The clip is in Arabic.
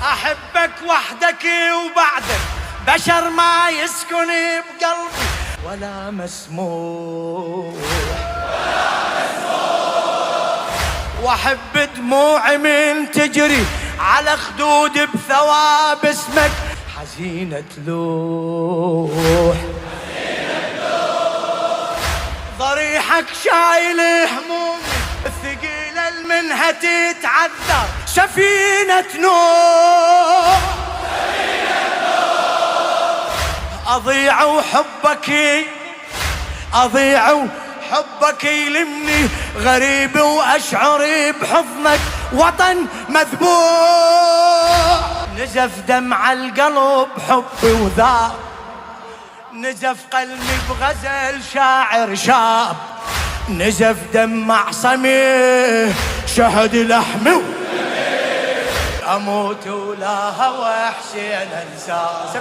أحبك وحدك وبعدك بشر ما يسكن بقلبي ولا مسموح، وأحب دموعي من تجري على خدود بثواب اسمك حزينة تلوح. ضريحك شايل همومي الثقيلة منها تتعذر سفينة نوح. أضيع وحبك يلمني غريب وأشعر بحضنك وطن مذبوح. نزف دمع القلب حبي وذاب، نزف قلبي بغزل شاعر شاب، نزف دمع صميه شهد لحمي أموت ولا هوى حسين أنساه.